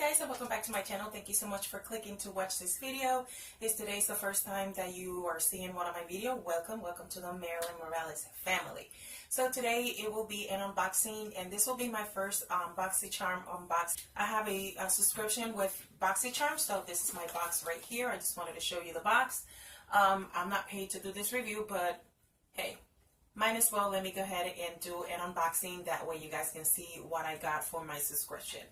guys, and welcome back to my channel. Thank you so much for clicking to watch this video. If today's the first time that you are seeing one of my videos, welcome to the Marylin Morales family. So today it will be an unboxing, and this will be my first Boxycharm unbox. I have a subscription with Boxycharm, so this is my box right here. I just wanted to show you the box. I'm not paid to do this review, but hey, might as well let me go ahead and do an unboxing. That way you guys can see what I got for my subscription.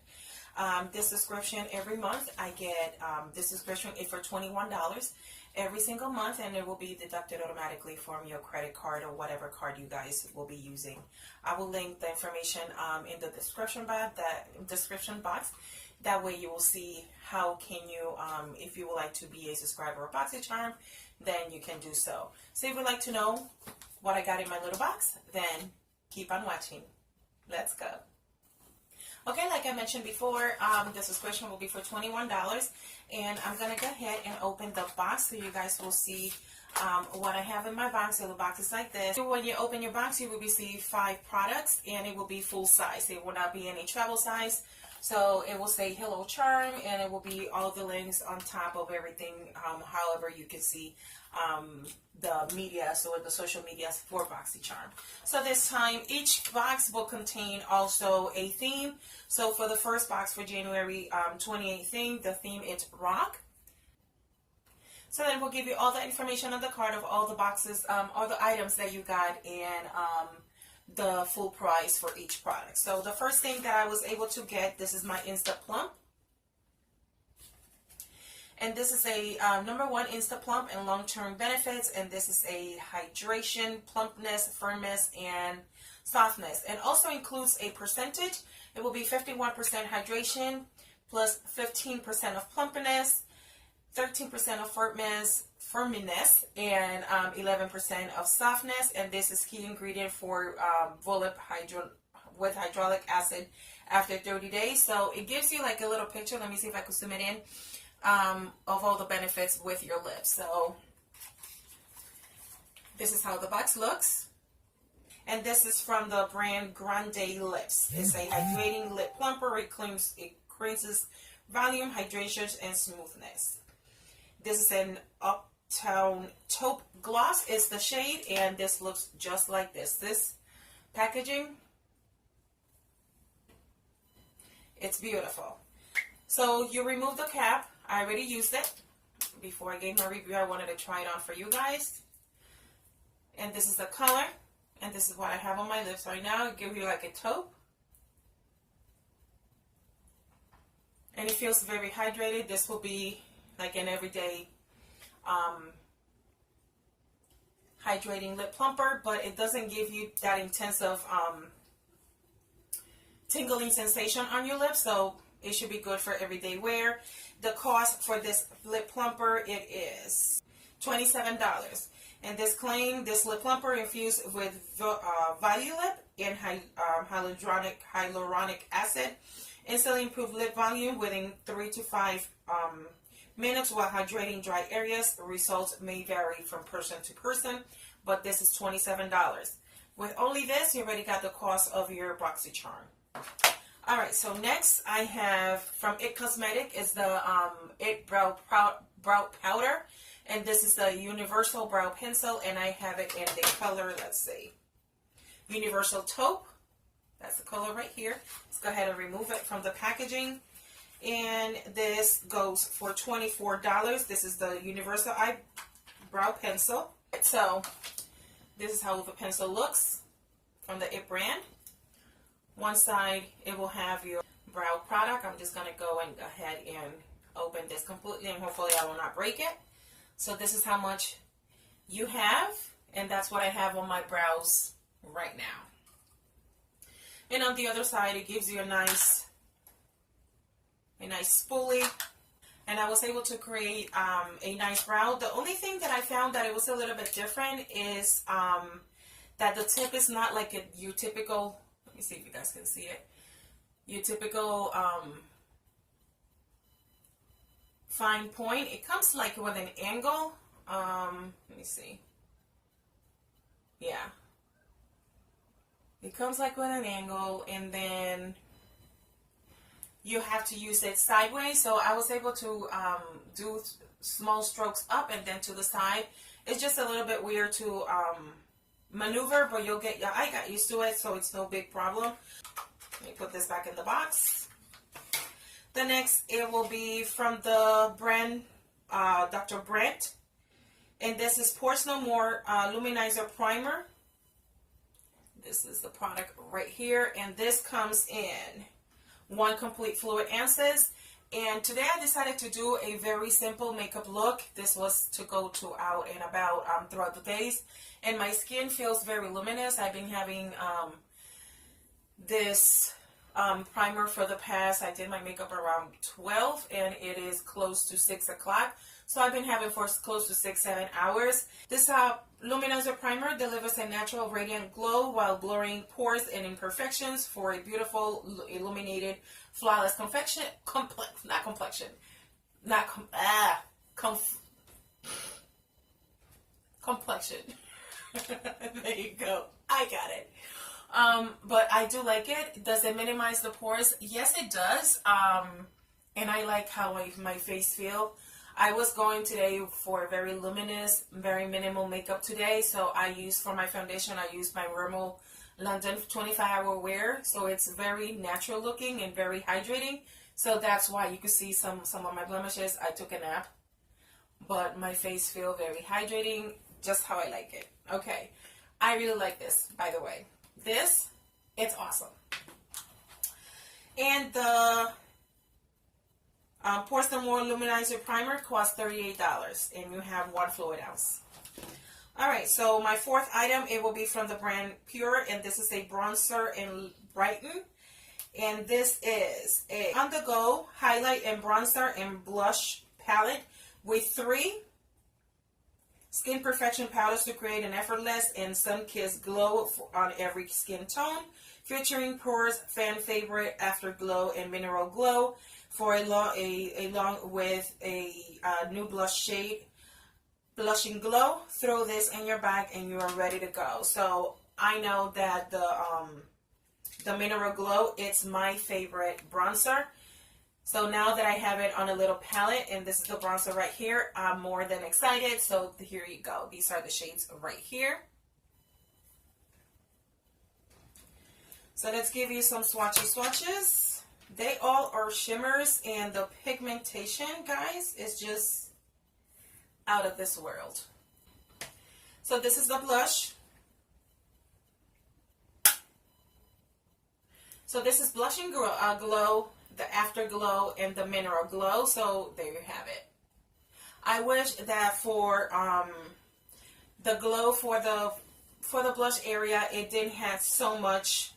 This subscription every month, I get this subscription is for $21 every single month, and it will be deducted automatically from your credit card or whatever card you guys will be using. I will link the information in the description box. That way you will see how can you, if you would like to be a subscriber of Boxycharm, then you can do so. So if you would like to know what I got in my little box, then keep on watching. Let's go. Okay, like I mentioned before, the subscription will be for $21, and I'm going to go ahead and open the box so you guys will see what I have in my box. So the box is like this. When you open your box, you will receive 5 products, and it will be full size. It will not be any travel size. So it will say Hello Charm, and it will be all the links on top of everything, however you can see the media, so the social media for Boxycharm. So this time, each box will contain also a theme. So for the first box for January 28th theme, the theme is rock. So then we'll give you all the information on the card of all the boxes, all the items that you got, and the full price for each product. So the first thing that I was able to get, this is my Insta Plump. And this is a #1 Insta Plump and long-term benefits. And this is a hydration, plumpness, firmness, and softness. And also includes a percentage. It will be 51% hydration, plus 15% of plumpness, 13% of firmness, and 11% of softness. And this is key ingredient for Volip with hydraulic acid after 30 days. So it gives you like a little picture. Let me see if I can zoom it in. Of all the benefits with your lips. So this is how the box looks, and this is from the brand Grande Lips. It's a hydrating lip plumper. It increases volume, hydration, and smoothness. This is an Uptown Taupe Gloss is the shade, and this looks just like this packaging, it's beautiful. So you remove the cap. I already used it. Before I gave my review, I wanted to try it on for you guys. And this is the color. And this is what I have on my lips right now. It gives you like a taupe. And it feels very hydrated. This will be like an everyday hydrating lip plumper. But it doesn't give you that intense of tingling sensation on your lips. So it should be good for everyday wear. The cost for this lip plumper, it is $27. And this lip plumper infused with Volip and hyaluronic acid instantly improve lip volume within 3 to 5 minutes while hydrating dry areas. The results may vary from person to person, but this is $27. With only this, you already got the cost of your Boxycharm. Alright, so next I have from It Cosmetic is the It Brow Powder. And this is the Universal Brow Pencil, and I have it in the color, let's see, Universal Taupe. That's the color right here. Let's go ahead and remove it from the packaging. And this goes for $24. This is the Universal Eyebrow Pencil. So this is how the pencil looks from the It brand. One side, it will have your brow product. I'm just going to go ahead and open this completely, and hopefully I will not break it. So this is how much you have, and that's what I have on my brows right now. And on the other side, it gives you a nice spoolie. And I was able to create a nice brow. The only thing that I found that it was a little bit different is that the tip is not like your typical. Let me see if you guys can see it. Your typical fine point. It comes like with an angle. Let me see. Yeah. It comes like with an angle, and then you have to use it sideways. So I was able to do small strokes up and then to the side. It's just a little bit weird to maneuver, but I got used to it, so it's no big problem. Let me put this back in the box. The next, it will be from the brand Dr. Brent. And this is Pores No More Luminizer Primer. This is the product right here. And this comes in one complete fluid ounces. And today I decided to do a very simple makeup look. This was to go to out and about throughout the days. And my skin feels very luminous. I've been having this primer for the past, I did my makeup around 12 and it is close to 6 o'clock. So I've been having for close to 6-7 hours. This luminizer primer delivers a natural radiant glow while blurring pores and imperfections for a beautiful illuminated flawless complexion. Complexion. There you go. I got it. But I do like it. Does it minimize the pores? Yes, it does. And I like how my face feel. I was going today for very luminous, very minimal makeup today. So I use for my foundation, I use my Rimmel London 25-hour wear. So it's very natural looking and very hydrating. So that's why you can see some of my blemishes. I took a nap, but my face feel very hydrating, just how I like it. Okay. I really like this, by the way. This, it's awesome. And the Pores No More Luminizer Primer costs $38, and you have 1 fluid ounce. Alright, so my fourth item, it will be from the brand Pure, and this is a bronzer and brighten. And this is a on-the-go highlight and bronzer and blush palette with 3 skin perfection powders to create an effortless and sun-kissed glow on every skin tone, featuring Pure's fan favorite afterglow and mineral glow for along with a new blush shade, blushing glow. Throw this in your bag and you are ready to go. So I know that the mineral glow, it's my favorite bronzer. So now that I have it on a little palette, and this is the bronzer right here, I'm more than excited. So here you go. These are the shades right here. So let's give you some swatches. They all are shimmers, and the pigmentation, guys, is just out of this world. So this is the blush. So this is Blushing Glow, the Afterglow, and the Mineral Glow. So there you have it. I wish that for the glow for the blush area, it didn't have so much.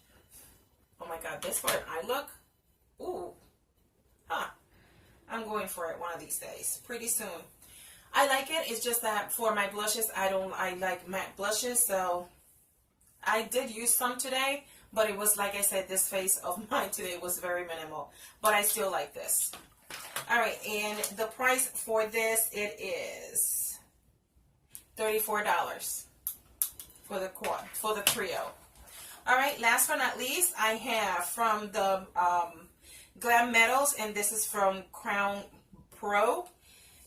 Oh my God, this for an eye look. Ooh, I'm going for it one of these days, pretty soon. I like it. It's just that for my blushes, I like matte blushes. So I did use some today, but it was, like I said, this face of mine today was very minimal. But I still like this. All right, and the price for this, it is $34 for the trio. All right, last but not least, I have from the Glam Metals, and this is from Crown Pro.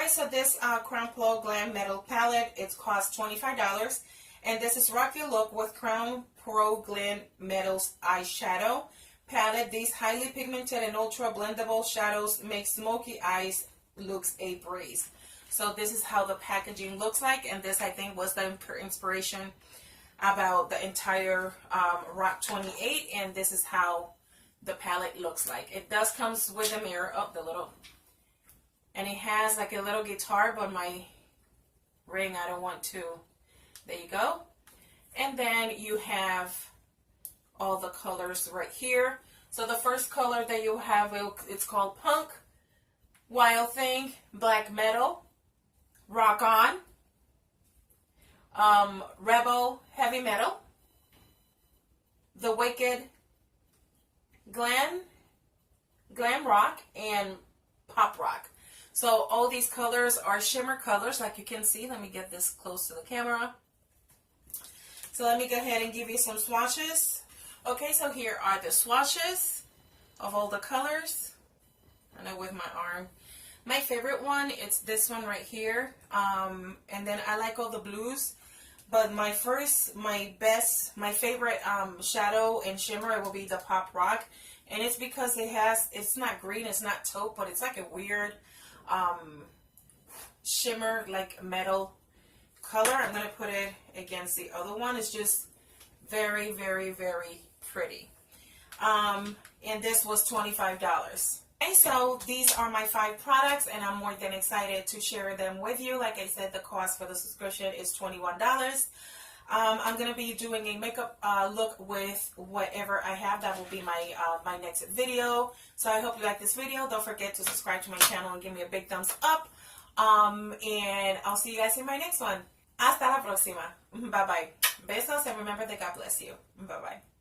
Okay, so this Crown Pro Glam Metal palette, it costs $25. And this is Rock Your Look with Crown Pro Glam Metals eyeshadow palette. These highly pigmented and ultra blendable shadows make smoky eyes looks a breeze. So this is how the packaging looks like, and this I think was the inspiration about the entire Rock 28, and this is how the palette looks like. It does comes with a mirror, and it has like a little guitar, but my ring, I don't want to. There you go. And then you have all the colors right here. So the first color that you have, it's called Punk, Wild Thing, Black Metal, Rock On, Rebel, Heavy Metal, The Wicked, Glam Rock, and Pop Rock. So all these colors are shimmer colors, like you can see. Let me get this close to the camera. So let me go ahead and give you some swatches. Okay, so here are the swatches of all the colors. my arm. My favorite one, it's this one right here. And then I like all the blues. But my favorite shadow and shimmer, it will be the Pop Rock. And it's because it's not green, it's not taupe, but it's like a weird shimmer, like metal color. I'm going to put it against the other one. It's just very, very, very pretty. And this was $25. Okay, so these are my 5 products, and I'm more than excited to share them with you. Like I said, the cost for the subscription is $21. I'm going to be doing a makeup look with whatever I have. That will be my next video. So I hope you like this video. Don't forget to subscribe to my channel and give me a big thumbs up. And I'll see you guys in my next one. Hasta la próxima. Bye-bye. Besos, and remember that God bless you. Bye-bye.